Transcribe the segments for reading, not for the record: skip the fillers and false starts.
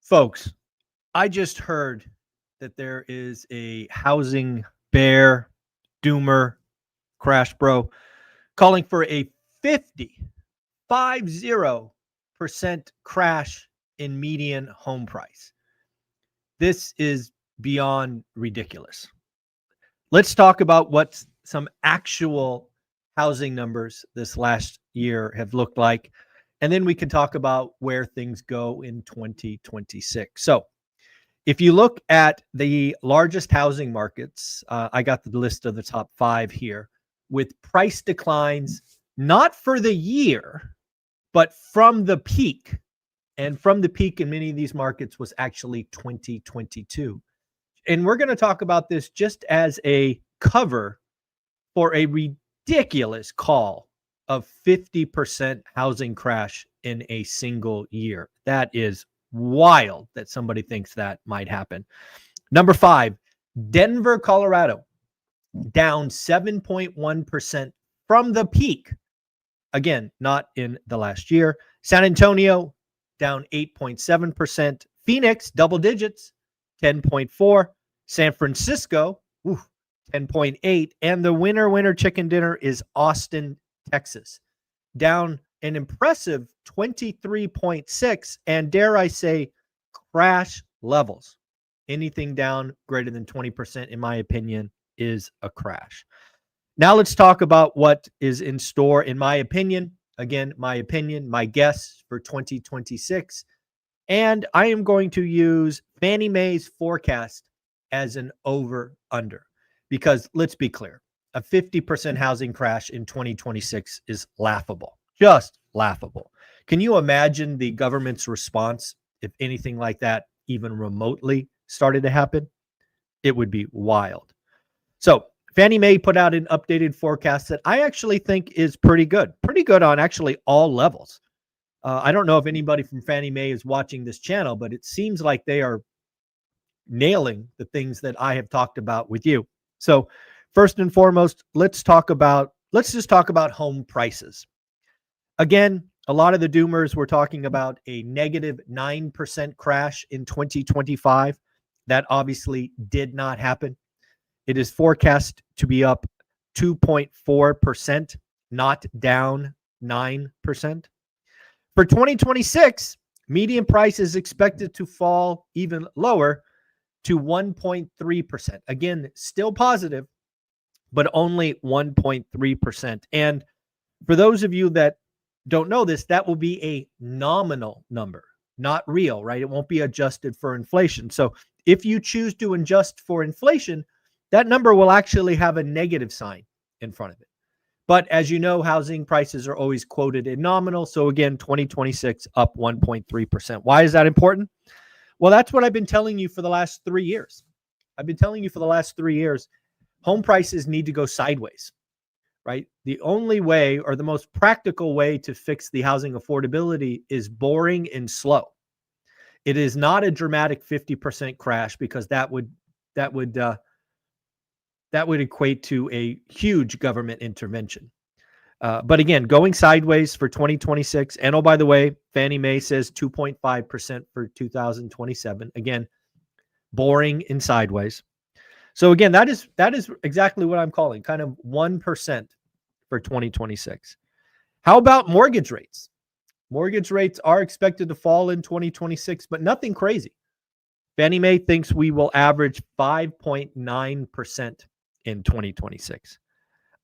Folks, I just heard that there is a housing bear, doomer, crash bro calling for a 50% crash in median home price. This is beyond ridiculous. Let's talk about what some actual housing numbers this last year have looked like. And then we can talk about where things go in 2026. So, if you look at the largest housing markets, I got the list of the top 5 here with price declines, not for the year, but from the peak. And from the peak in many of these markets was actually 2022. And we're going to talk about this just as a cover for a ridiculous call of 50% housing crash in a single year. That is wild that somebody thinks that might happen. Number 5, Denver, Colorado, down 7.1% from the peak. Again, not in the last year. San Antonio, down 8.7%. Phoenix, double digits, 10.4%. San Francisco, 10.8%. And the winner chicken dinner is Austin, Texas, down an impressive 23.6%, and dare I say, crash levels. Anything down greater than 20%, in my opinion, is a crash. Now let's talk about what is in store, in my opinion. Again, my opinion, my guess for 2026. And I am going to use Fannie Mae's forecast as an over-under. Because let's be clear, a 50% housing crash in 2026 is laughable. Just laughable. Can you imagine the government's response if anything like that even remotely started to happen? It would be wild. So Fannie Mae put out an updated forecast that I actually think is pretty good on actually all levels. I don't know if anybody from Fannie Mae is watching this channel, but it seems like they are nailing the things that I have talked about with you. So first and foremost, let's just talk about home prices. Again, a lot of the doomers were talking about a negative 9% crash in 2025. That obviously did not happen. It is forecast to be up 2.4%, not down 9%. For 2026, median price is expected to fall even lower to 1.3%. Again, still positive, but only 1.3%. And for those of you that don't know this, that will be a nominal number, not real, right? It won't be adjusted for inflation. So if you choose to adjust for inflation, that number will actually have a negative sign in front of it. But as you know, housing prices are always quoted in nominal. So again, 2026 up 1.3%. Why is that important? Well, that's what I've been telling you for the last 3 years. Home prices need to go sideways, right? The only way, or the most practical way, to fix the housing affordability is boring and slow. It is not a dramatic 50% crash, because that would equate to a huge government intervention. But again, going sideways for 2026. And oh, by the way, Fannie Mae says 2.5% for 2027. Again, boring and sideways. So again, that is exactly what I'm calling kind of 1% for 2026. How about mortgage rates? Mortgage rates are expected to fall in 2026, but nothing crazy. Fannie Mae thinks we will average 5.9% in 2026.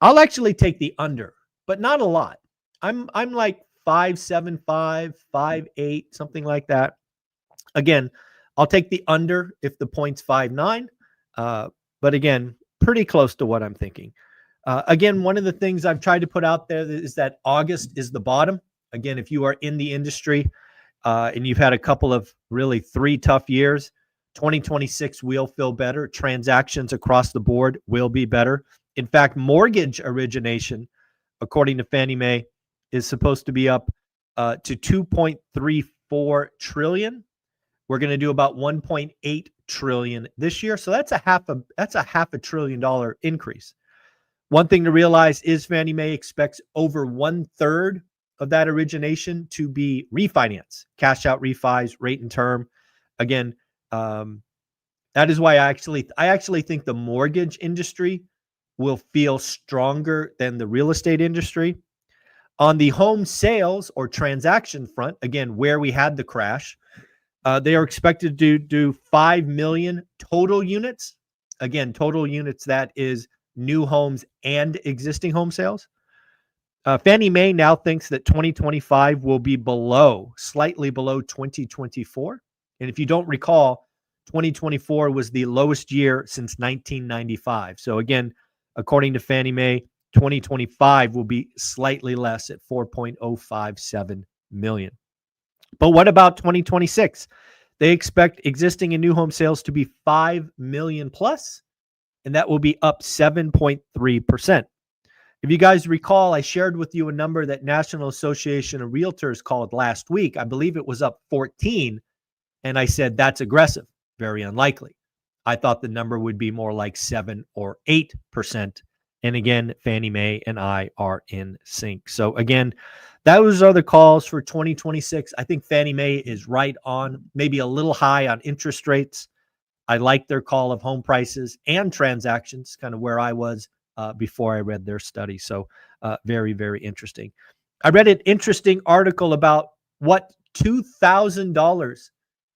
I'll actually take the under, but not a lot. I'm like 5.75, 5.8, something like that. Again, I'll take the under if the point's 5.9. But again, pretty close to what I'm thinking. Again, one of the things I've tried to put out there is that August is the bottom. Again, if you are in the industry and you've had a couple of really 3 tough years, 2026 will feel better. Transactions across the board will be better. In fact, mortgage origination, according to Fannie Mae, is supposed to be up to $2.34 trillion. We're going to do about $1.8 trillion this year. So that's a half a $1 trillion increase. One thing to realize is Fannie Mae expects over 1/3 of that origination to be refinance, cash out refis, rate and term. Again, that is why I actually think the mortgage industry will feel stronger than the real estate industry. On the home sales or transaction front, again, where we had the crash, they are expected to do 5 million total units. Again, total units, that is new homes and existing home sales. Fannie Mae now thinks that 2025 will be slightly below 2024. And if you don't recall, 2024 was the lowest year since 1995. So again, according to Fannie Mae, 2025 will be slightly less at 4.057 million. But what about 2026? They expect existing and new home sales to be 5 million plus, and that will be up 7.3%. If you guys recall, I shared with you a number that National Association of Realtors called last week. I believe it was up 14, and I said that's aggressive, very unlikely. I thought the number would be more like 7 or 8%. And again, Fannie Mae and I are in sync. So again, those are the calls for 2026. I think Fannie Mae is right on, maybe a little high on interest rates. I like their call of home prices and transactions, kind of where I was before I read their study. So very, very interesting. I read an interesting article about what $2,000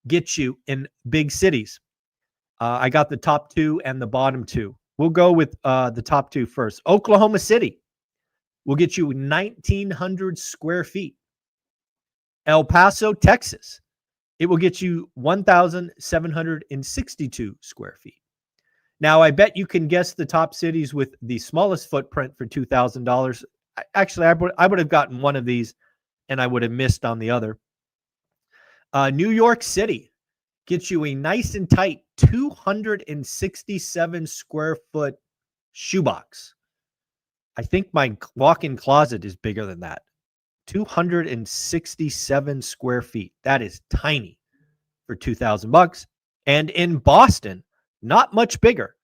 gets you in big cities. I got the top two and the bottom two. We'll go with the top two first. Oklahoma City will get you 1,900 square feet. El Paso, Texas, it will get you 1,762 square feet. Now, I bet you can guess the top cities with the smallest footprint for $2,000. Actually, I would have gotten one of these, and I would have missed on the other. New York City gets you a nice and tight 267 square foot shoebox. I think my walk-in closet is bigger than that. 267 square feet. That is tiny for $2,000. And in Boston, not much bigger,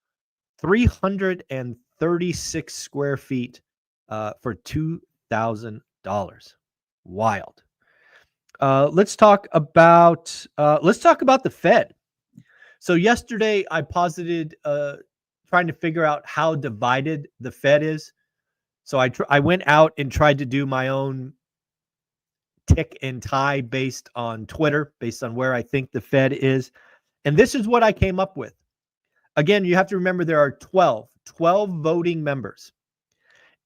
336 square feet for $2,000. Wild. Let's talk about the Fed. So yesterday I posited trying to figure out how divided the Fed is. So I went out and tried to do my own tick and tie based on Twitter, based on where I think the Fed is. And this is what I came up with. Again, you have to remember there are 12 voting members.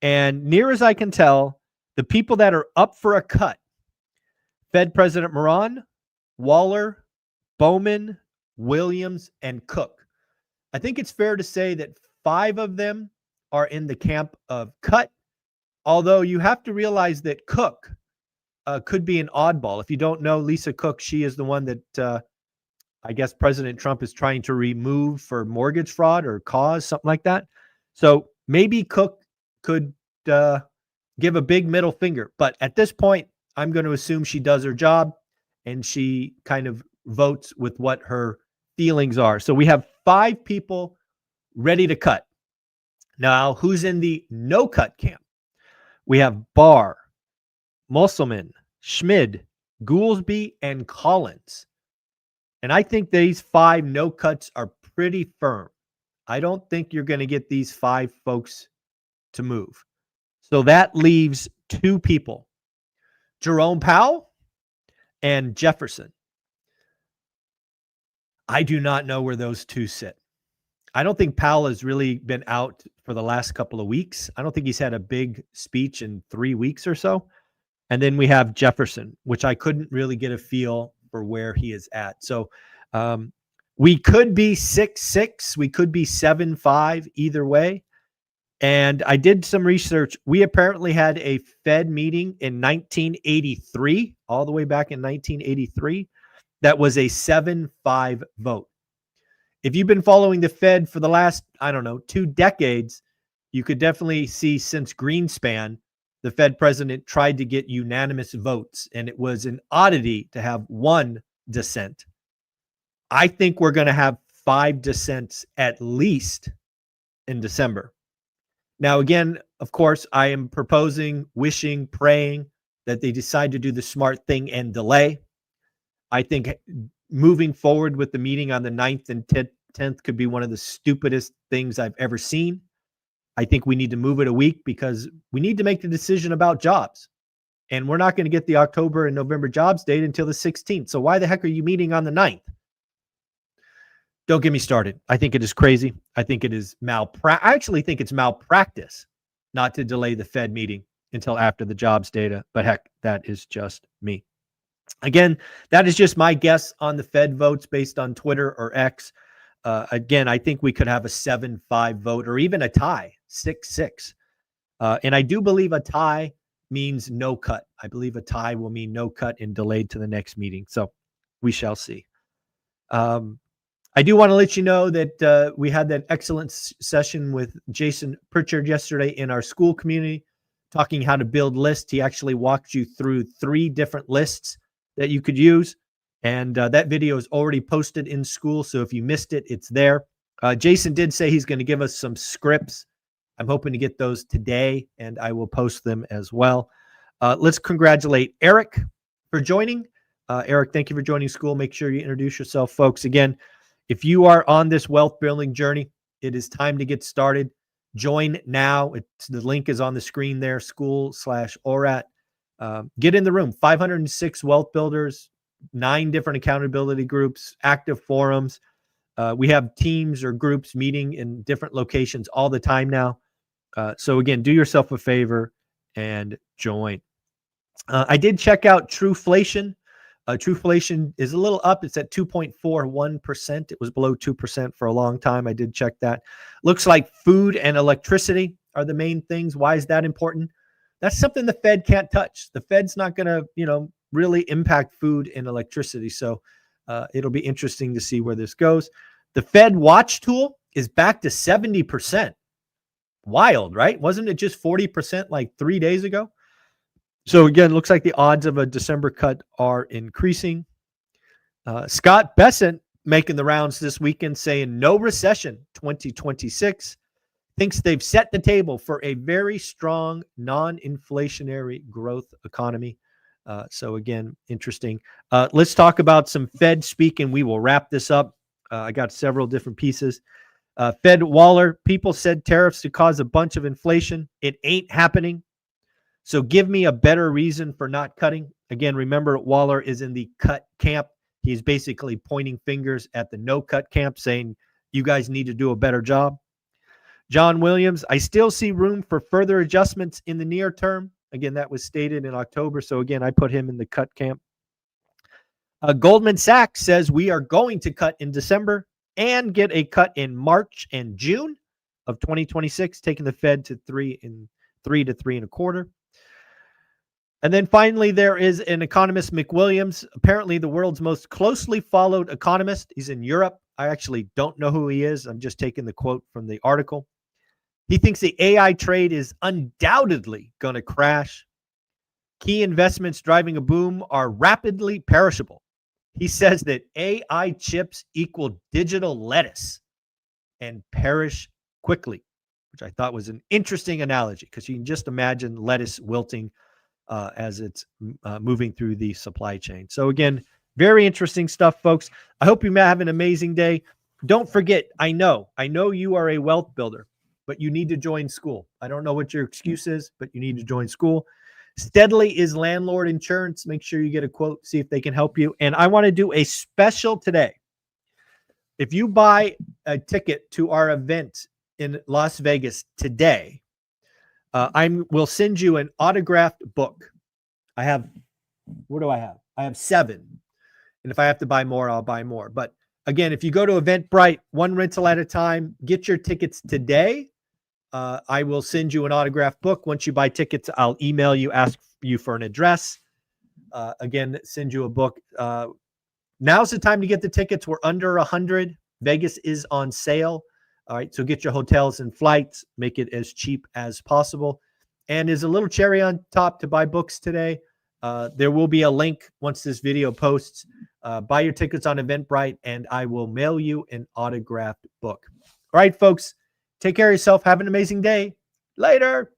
And near as I can tell, the people that are up for a cut, Fed President Moran, Waller, Bowman, Williams, and Cook. I think it's fair to say that 5 of them are in the camp of cut, although you have to realize that Cook could be an oddball. If you don't know Lisa Cook, she is the one that I guess President Trump is trying to remove for mortgage fraud or cause, something like that. So maybe Cook could give a big middle finger. But at this point, I'm going to assume she does her job and she kind of votes with what her feelings are. So we have 5 people ready to cut. Now, who's in the no cut camp? We have Barr, Musselman, Schmid, Goolsby, and Collins. And I think these 5 no cuts are pretty firm. I don't think you're going to get these 5 folks to move. So that leaves 2 people, Jerome Powell and Jefferson. I do not know where those 2 sit. I don't think Powell has really been out for the last couple of weeks. I don't think he's had a big speech in 3 weeks or so. And then we have Jefferson, which I couldn't really get a feel for where he is at. So we could be 6-6. We could be 7-5 either way. And I did some research. We apparently had a Fed meeting in 1983, all the way back in 1983, that was a 7-5 vote. If you've been following the Fed for the last, 2 decades, you could definitely see since Greenspan, the Fed president tried to get unanimous votes, and it was an oddity to have 1 dissent. I think we're going to have 5 dissents at least in December. Now, again, of course, I am proposing, wishing, praying that they decide to do the smart thing and delay. I think moving forward with the meeting on the 9th and 10th could be one of the stupidest things I've ever seen. I think we need to move it a week because we need to make the decision about jobs. And we're not going to get the October and November jobs date until the 16th. So why the heck are you meeting on the 9th? Don't get me started. I think it is crazy. I think it is I actually think it's malpractice not to delay the Fed meeting until after the jobs data. But heck, that is just me. Again, that is just my guess on the Fed votes based on Twitter or X. Again, I think we could have a 7-5 vote or even a tie, 6-6. And I do believe a tie means no cut. I believe a tie will mean no cut and delayed to the next meeting. So we shall see. I do want to let you know that we had that excellent session with Jason Pritchard yesterday in our school community, talking how to build lists. He actually walked you through 3 different lists that you could use. And that video is already posted in school. So if you missed it, it's there. Jason did say he's going to give us some scripts. I'm hoping to get those today, and I will post them as well. Let's congratulate Eric for joining. Eric, thank you for joining school. Make sure you introduce yourself, folks. Again, if you are on this wealth building journey, it is time to get started. Join now. The link is on the screen there, school/ORaaT. Get in the room. 506 wealth builders, 9 different accountability groups, active forums. We have teams or groups meeting in different locations all the time now. So again, do yourself a favor and join. I did check out Trueflation. Trueflation is a little up. It's at 2.41%. It was below 2% for a long time. I did check that. Looks like food and electricity are the main things. Why is that important? That's something the Fed can't touch. The Fed's not going to, really impact food and electricity. So it'll be interesting to see where this goes. The Fed watch tool is back to 70%. Wild, right? Wasn't it just 40% like 3 days ago? So again, looks like the odds of a December cut are increasing. Scott Bessent making the rounds this weekend saying no recession 2026. Thinks they've set the table for a very strong non-inflationary growth economy. So again, interesting. Let's talk about some Fed speak and we will wrap this up. I got several different pieces. Fed Waller, people said tariffs to cause a bunch of inflation. It ain't happening. So give me a better reason for not cutting. Again, remember Waller is in the cut camp. He's basically pointing fingers at the no cut camp saying, you guys need to do a better job. John Williams, I still see room for further adjustments in the near term. Again, that was stated in October. So again, I put him in the cut camp. Goldman Sachs says we are going to cut in December and get a cut in March and June of 2026, taking the Fed to 3 to 3.25. And then finally, there is an economist, McWilliams, apparently the world's most closely followed economist. He's in Europe. I actually don't know who he is. I'm just taking the quote from the article. He thinks the AI trade is undoubtedly going to crash. Key investments driving a boom are rapidly perishable. He says that AI chips equal digital lettuce and perish quickly, which I thought was an interesting analogy because you can just imagine lettuce wilting as it's moving through the supply chain. So again, very interesting stuff, folks. I hope you have an amazing day. Don't forget, I know you are a wealth builder, but you need to join school. I don't know what your excuse is, but you need to join school. Steadily is Landlord Insurance. Make sure you get a quote, see if they can help you. And I want to do a special today. If you buy a ticket to our event in Las Vegas today, I will send you an autographed book. What do I have? I have 7. And if I have to buy more, I'll buy more. But again, if you go to Eventbrite, 1 rental at a time, get your tickets today. I will send you an autographed book. Once you buy tickets, I'll email you, ask you for an address. Again, send you a book. Now's the time to get the tickets. We're under 100. Vegas is on sale. All right, so get your hotels and flights. Make it as cheap as possible. And as a little cherry on top to buy books today, there will be a link once this video posts. Buy your tickets on Eventbrite, and I will mail you an autographed book. All right, folks. Take care of yourself. Have an amazing day. Later.